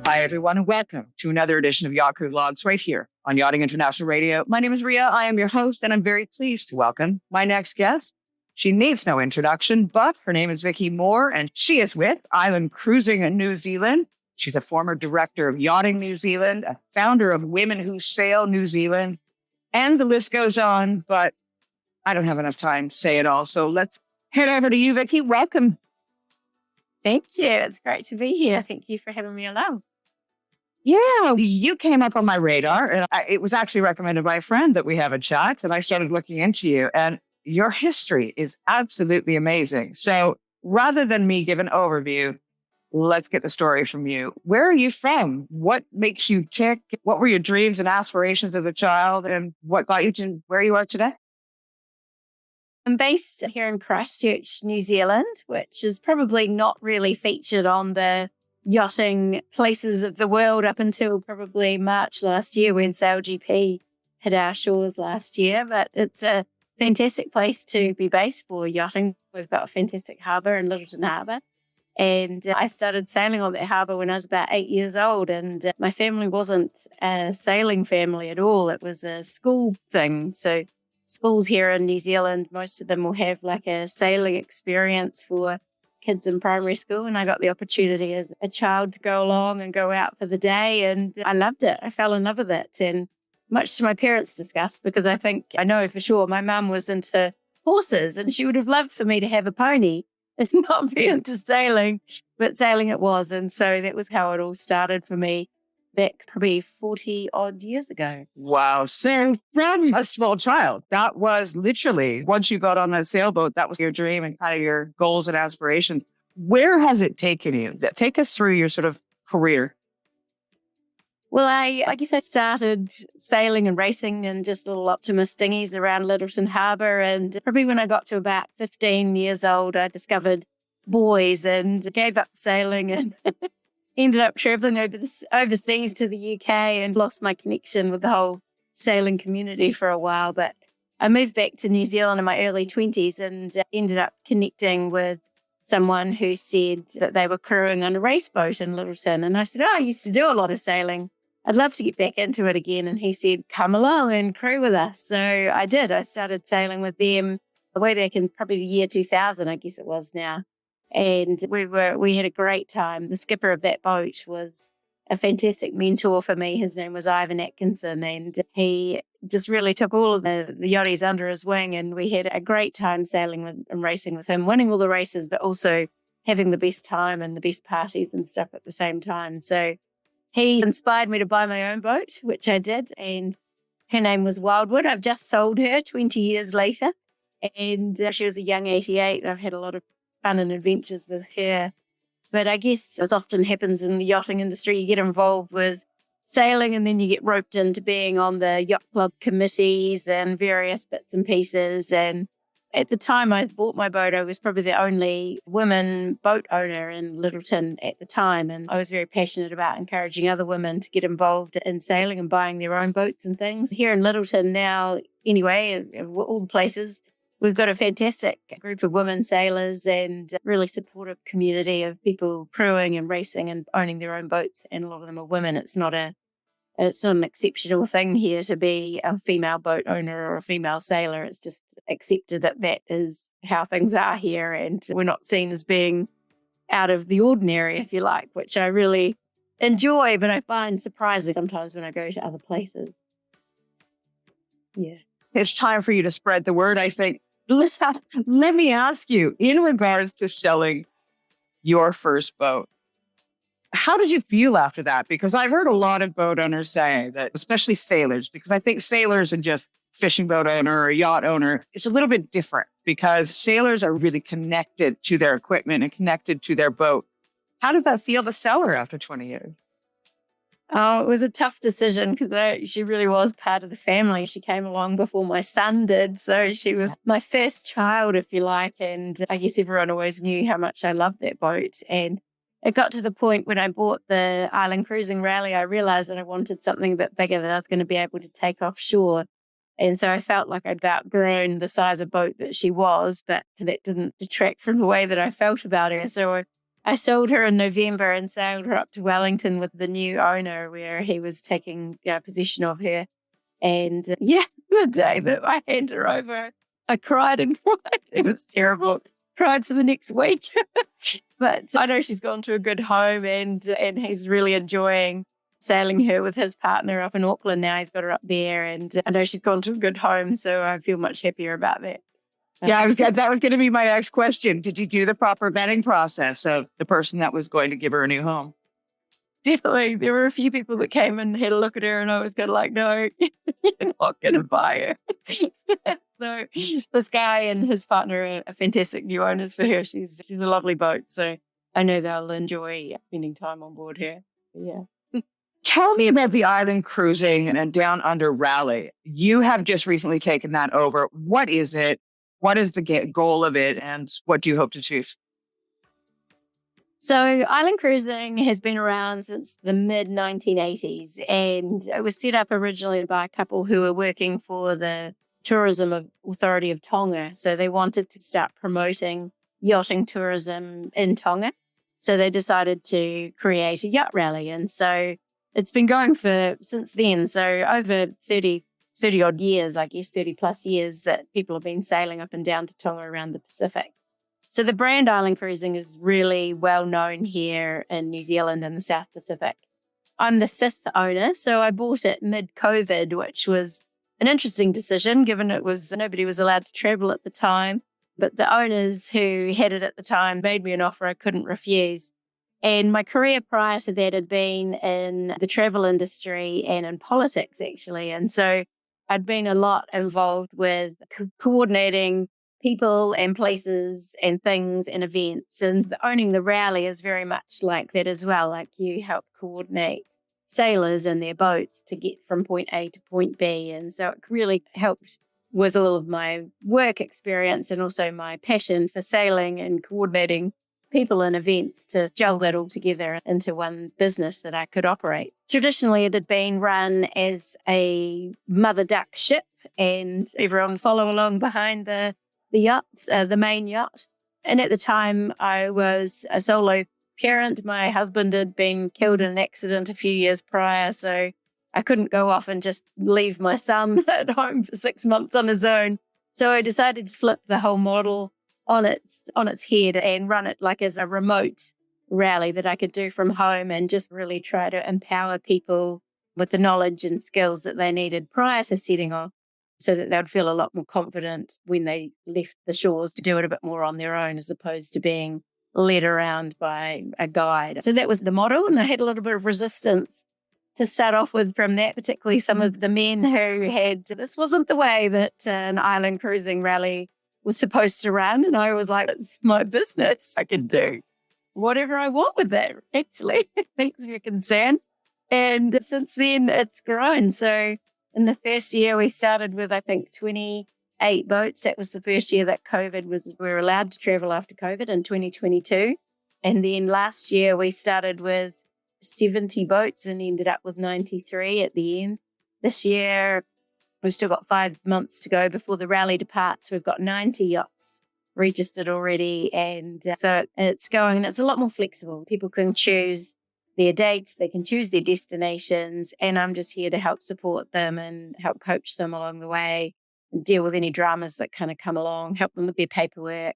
Hi, everyone, and welcome to another edition of Yacht Crew Vlogs right here on Yachting International Radio. My name is Rhea. I am your host, and I'm very pleased to welcome my next guest. She needs no introduction, but her name is Viki Moore, and she is with Island Cruising in New Zealand. She's a former director of Yachting New Zealand, a founder of Women Who Sail New Zealand, and the list goes on, but I don't have enough time to say it all. So let's head over to you, Vicki. Welcome. Thank you. It's great to be here. Thank you for having me along. Yeah, you came up on my radar, and it was actually recommended by a friend that we have a chat, and I started looking into you, and your history is absolutely amazing. So rather than me give an overview, let's get the story from you. Where are you from? What makes you tick? What were your dreams and aspirations as a child, and what got you to where you are today? I'm based here in Christchurch, New Zealand, which is probably not really featured on the yachting places of the world up until probably March last year when SailGP hit our shores last year. But it's a fantastic place to be based for yachting. We've got a fantastic harbour in Lyttelton Harbour. And I started sailing on that harbour when I was about 8 years old. And my family wasn't a sailing family at all. It was a school thing. So schools here in New Zealand, most of them will have like a sailing experience for kids in primary school, and I got the opportunity as a child to go along and go out for the day, and I loved it. I fell in love with it, and much to my parents' disgust, because I know for sure my mum was into horses and she would have loved for me to have a pony and not be into sailing, but sailing it was. And so that was how it all started for me back probably 40 odd years ago. Wow. So from a small child, that was literally, once you got on that sailboat, that was your dream and kind of your goals and aspirations. Where has it taken you? Take us through your sort of career. Well, I guess I started sailing and racing in just little Optimus dinghies around Lyttelton Harbour. And probably when I got to about 15 years old, I discovered buoys and gave up sailing and ended up traveling overseas to the UK and lost my connection with the whole sailing community for a while. But I moved back to New Zealand in my early 20s and ended up connecting with someone who said that they were crewing on a race boat in Lyttelton. And I said, I used to do a lot of sailing. I'd love to get back into it again. And he said, come along and crew with us. So I did. I started sailing with them way back in probably the year 2000, I guess it was now. And we had a great time. The skipper of that boat was a fantastic mentor for me. His name was Ivan Atkinson, and he just really took all of the yachties under his wing. And we had a great time sailing and racing with him, winning all the races, but also having the best time and the best parties and stuff at the same time. So he inspired me to buy my own boat, which I did. And her name was Wildwood. I've just sold her 20 years later. And she was a young 88. I've had a lot of fun and adventures with her. But I guess, as often happens in the yachting industry, you get involved with sailing and then you get roped into being on the yacht club committees and various bits and pieces. And at the time I bought my boat, I was probably the only woman boat owner in Lyttelton at the time. And I was very passionate about encouraging other women to get involved in sailing and buying their own boats and things. Here in Lyttelton now, anyway, all the places, we've got a fantastic group of women sailors and a really supportive community of people crewing and racing and owning their own boats. And a lot of them are women. It's not an exceptional thing here to be a female boat owner or a female sailor. It's just accepted that is how things are here. And we're not seen as being out of the ordinary, if you like, which I really enjoy, but I find surprising sometimes when I go to other places. Yeah. It's time for you to spread the word, I think. Let me ask you, in regards to selling your first boat, how did you feel after that? Because I've heard a lot of boat owners say that, especially sailors, because I think sailors and just fishing boat owner or yacht owner, it's a little bit different because sailors are really connected to their equipment and connected to their boat. How did that feel to sell her after 20 years? Oh, it was a tough decision because she really was part of the family. She came along before my son did. So she was my first child, if you like. And I guess everyone always knew how much I loved that boat. And it got to the point when I bought the Island Cruising Rally, I realized that I wanted something a bit bigger that I was going to be able to take offshore. And so I felt like I'd outgrown the size of boat that she was, but that didn't detract from the way that I felt about her. So I sold her in November and sailed her up to Wellington with the new owner, where he was taking possession of her. And the day that I handed her over, I cried and cried. It was terrible. Cried for the next week. But I know she's gone to a good home, and he's really enjoying sailing her with his partner up in Auckland now. He's got her up there, and I know she's gone to a good home, so I feel much happier about that. Yeah, that was going to be my next question. Did you do the proper vetting process of the person that was going to give her a new home? Definitely. There were a few people that came and had a look at her, and I was kind of like, no, you're not going to buy her. So this guy and his partner are fantastic new owners for her. She's a lovely boat. So I know they'll enjoy spending time on board her. Yeah. Tell me about the island cruising and down under rally. You have just recently taken that over. What is it? What is the goal of it? And what do you hope to achieve? So island cruising has been around since the mid-1980s, and it was set up originally by a couple who were working for the Tourism Authority of Tonga. So they wanted to start promoting yachting tourism in Tonga. So they decided to create a yacht rally. And so it's been going since then. So over 30 odd years, I guess 30 plus years, that people have been sailing up and down to Tonga around the Pacific. So the brand island cruising is really well known here in New Zealand and the South Pacific. I'm the fifth owner, so I bought it mid-COVID, which was an interesting decision given nobody was allowed to travel at the time. But the owners who had it at the time made me an offer I couldn't refuse. And my career prior to that had been in the travel industry and in politics, actually. And so I'd been a lot involved with coordinating people and places and things and events. And owning the rally is very much like that as well. Like you help coordinate sailors and their boats to get from point A to point B. And so it really helped with all of my work experience and also my passion for sailing and coordinating people and events to gel that all together into one business that I could operate. Traditionally, it had been run as a mother duck ship, and everyone follow along behind the yachts, the main yacht. And at the time, I was a solo parent. My husband had been killed in an accident a few years prior, so I couldn't go off and just leave my son at home for 6 months on his own. So I decided to flip the whole model on its head and run it like as a remote rally that I could do from home, and just really try to empower people with the knowledge and skills that they needed prior to setting off, so that they would feel a lot more confident when they left the shores to do it a bit more on their own, as opposed to being led around by a guide. So that was the model, and I had a little bit of resistance to start off with from that, particularly some of the men who this wasn't the way that an island cruising rally was supposed to run. And I was like, it's my business. I can do whatever I want with that, actually. Thanks for your concern. And since then, it's grown. So in the first year, we started with, I think, 28 boats. That was the first year that we were allowed to travel after COVID in 2022. And then last year, we started with 70 boats and ended up with 93 at the end. This year, we've still got 5 months to go before the rally departs. We've got 90 yachts registered already. And so it's going, and it's a lot more flexible. People can choose their dates, they can choose their destinations, and I'm just here to help support them and help coach them along the way and deal with any dramas that kind of come along, help them with their paperwork,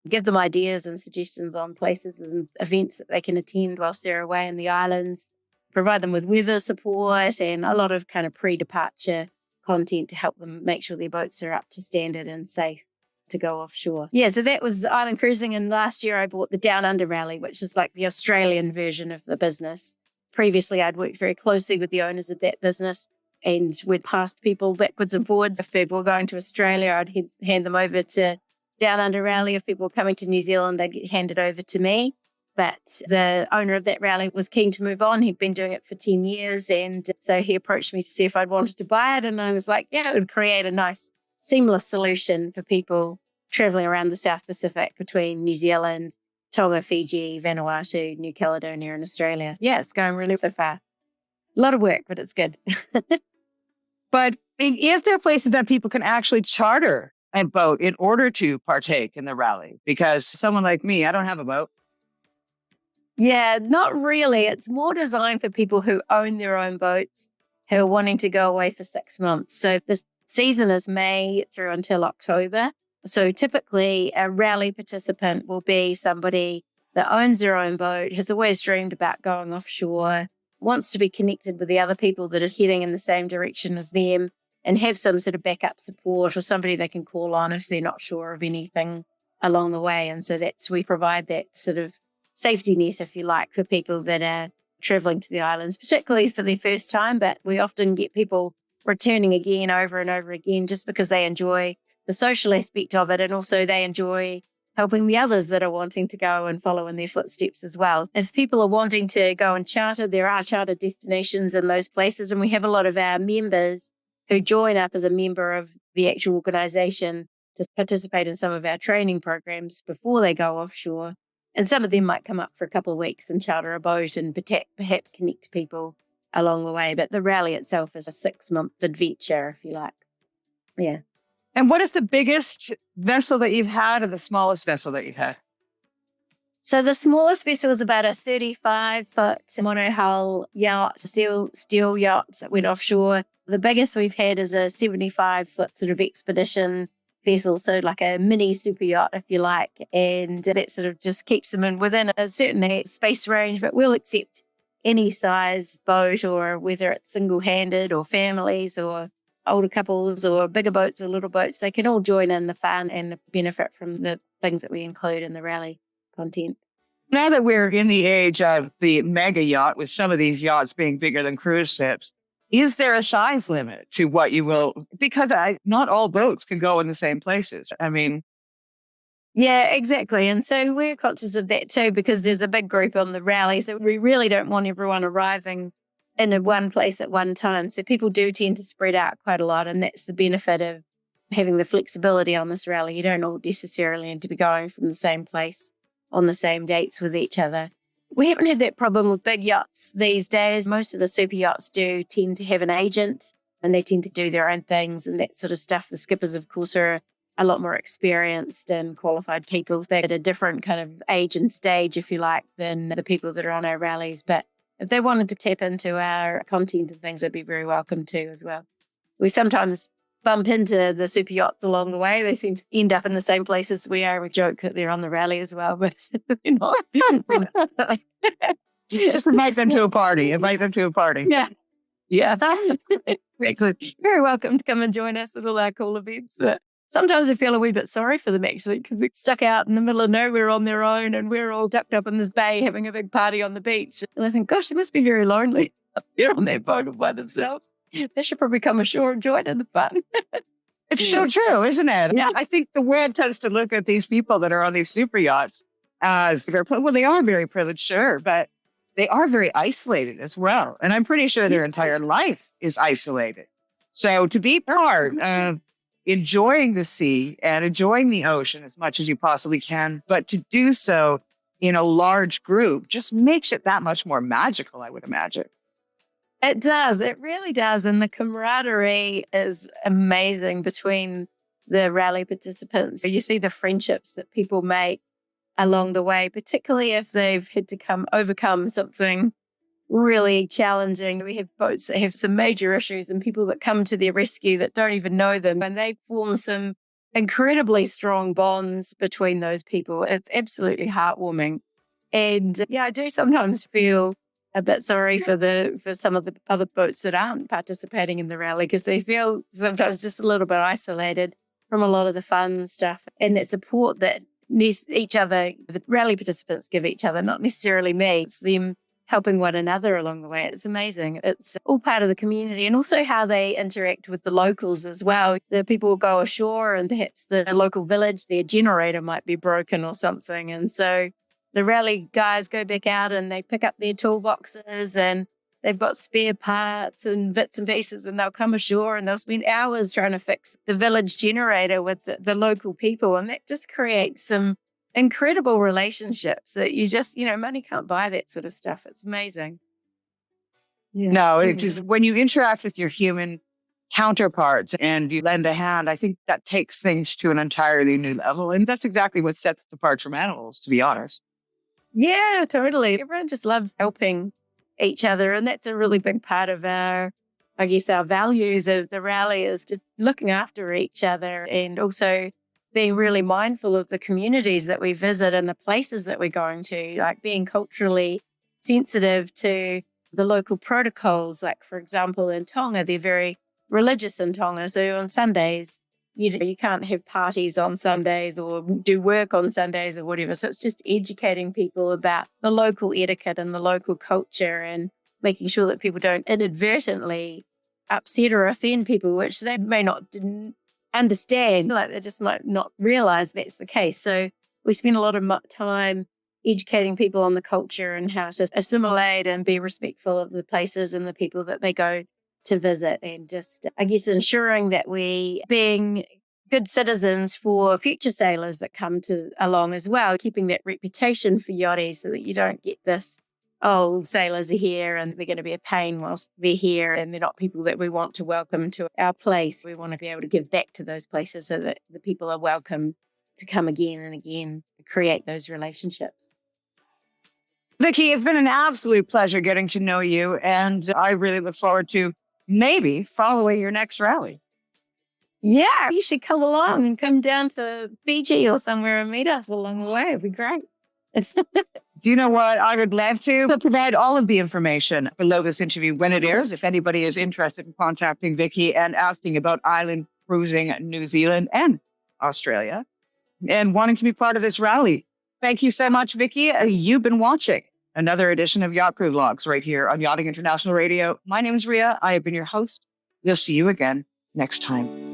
give them ideas and suggestions on places and events that they can attend whilst they're away in the islands, provide them with weather support and a lot of kind of pre-departure content to help them make sure their boats are up to standard and safe to go offshore. Yeah, so that was island cruising. And last year I bought the Down Under Rally, which is like the Australian version of the business. Previously, I'd worked very closely with the owners of that business, and we'd passed people backwards and forwards. If people were going to Australia, I'd hand them over to Down Under Rally. If people were coming to New Zealand, they'd get handed over to me. But the owner of that rally was keen to move on. He'd been doing it for 10 years. And so he approached me to see if I'd wanted to buy it. And I was like, yeah, it would create a nice, seamless solution for people traveling around the South Pacific between New Zealand, Tonga, Fiji, Vanuatu, New Caledonia, and Australia. Yeah, it's going really so far. A lot of work, but it's good. But is there places that people can actually charter a boat in order to partake in the rally? Because someone like me, I don't have a boat. Yeah, not really. It's more designed for people who own their own boats, who are wanting to go away for 6 months. So the season is May through until October. So typically a rally participant will be somebody that owns their own boat, has always dreamed about going offshore, wants to be connected with the other people that is heading in the same direction as them, and have some sort of backup support or somebody they can call on if they're not sure of anything along the way. And so we provide that sort of safety net, if you like, for people that are traveling to the islands, particularly for their first time. But we often get people returning again over and over again just because they enjoy the social aspect of it, and also they enjoy helping the others that are wanting to go and follow in their footsteps as well. If people are wanting to go and charter, there are charter destinations in those places, and we have a lot of our members who join up as a member of the actual organisation to participate in some of our training programs before they go offshore. And some of them might come up for a couple of weeks and charter a boat and perhaps connect people along the way. But the rally itself is a 6-month adventure, if you like. Yeah. And what is the biggest vessel that you've had and the smallest vessel that you've had? So the smallest vessel was about a 35-foot monohull yacht, steel yacht that went offshore. The biggest we've had is a 75-foot sort of expedition vessel, so like a mini super yacht, if you like, and that sort of just keeps them within a certain space range, but we'll accept any size boat, or whether it's single-handed or families or older couples or bigger boats or little boats. They can all join in the fun and benefit from the things that we include in the rally content. Now that we're in the age of the mega yacht, with some of these yachts being bigger than cruise ships, is there a size limit to what you will? Because not all boats can go in the same places. I mean, yeah, exactly. And so we're conscious of that too, because there's a big group on the rally. So we really don't want everyone arriving in one place at one time. So people do tend to spread out quite a lot. And that's the benefit of having the flexibility on this rally. You don't all necessarily need to be going from the same place on the same dates with each other. We haven't had that problem with big yachts these days. Most of the super yachts do tend to have an agent, and they tend to do their own things and that sort of stuff. The skippers, of course, are a lot more experienced and qualified people. They're at a different kind of age and stage, if you like, than the people that are on our rallies. But if they wanted to tap into our content and things, they'd be very welcome to as well. We sometimes bump into the super yachts along the way. They seem to end up in the same places we are. We joke that they're on the rally as well, but they're not. Just invite them to a party. Invite them to a party. Yeah. Yeah. Excellent. Very welcome to come and join us at all our cool events. But sometimes I feel a wee bit sorry for them, actually, because they're stuck out in the middle of nowhere on their own, and we're all ducked up in this bay having a big party on the beach. And I think, gosh, they must be very lonely up there on their boat all by themselves. They should probably come ashore and join in the fun. It's so true, isn't it? Yeah. I think the world tends to look at these people that are on these super yachts as well, they are very privileged, sure, but they are very isolated as well. And I'm pretty sure their entire life is isolated. So to be part of enjoying the sea and enjoying the ocean as much as you possibly can, but to do so in a large group just makes it that much more magical, I would imagine. It does. It really does. And the camaraderie is amazing between the rally participants. You see the friendships that people make along the way, particularly if they've had to overcome something really challenging. We have boats that have some major issues and people that come to their rescue that don't even know them, and they form some incredibly strong bonds between those people. It's absolutely heartwarming. And yeah, I do sometimes feel a bit sorry for some of the other boats that aren't participating in the rally, because they feel sometimes just a little bit isolated from a lot of the fun stuff and that support that each other, the rally participants give each other, not necessarily me. It's them helping one another along the way. It's amazing. It's all part of the community, and also how they interact with the locals as well. The people will go ashore and perhaps the local village, their generator might be broken or something. And so the rally guys go back out and they pick up their toolboxes and they've got spare parts and bits and pieces, and they'll come ashore and they'll spend hours trying to fix the village generator with the local people. And that just creates some incredible relationships that you just, money can't buy that sort of stuff. It's amazing. Yeah. No, it just, when you interact with your human counterparts and you lend a hand, I think that takes things to an entirely new level. And that's exactly what sets us apart from animals, to be honest. Yeah, totally. Everyone just loves helping each other. And that's a really big part of our values of the rally is just looking after each other and also being really mindful of the communities that we visit and the places that we're going to, like being culturally sensitive to the local protocols. Like, for example, in Tonga, they're very religious in Tonga. So on Sundays, you can't have parties on Sundays or do work on Sundays or whatever. So it's just educating people about the local etiquette and the local culture and making sure that people don't inadvertently upset or offend people, which they may not understand. Like they just might not realize that's the case. So we spend a lot of time educating people on the culture and how to assimilate and be respectful of the places and the people that they go to visit, and just, ensuring that we being good citizens for future sailors that come along as well, keeping that reputation for yachties so that you don't get this, oh, sailors are here and they're going to be a pain whilst they're here and they're not people that we want to welcome to our place. We want to be able to give back to those places so that the people are welcome to come again and again, create those relationships. Vicki, it's been an absolute pleasure getting to know you, and I really look forward to maybe following your next rally. Yeah, you should come along and come down to Fiji or somewhere and meet us along the way. It'd be great. Do you know what? I would love to provide all of the information below this interview when it airs. If anybody is interested in contacting Vicki and asking about island cruising New Zealand and Australia and wanting to be part of this rally. Thank you so much, Vicki. You've been watching another edition of Yacht Crew Vlogs right here on Yachting International Radio. My name is Rhea. I have been your host. We'll see you again next time.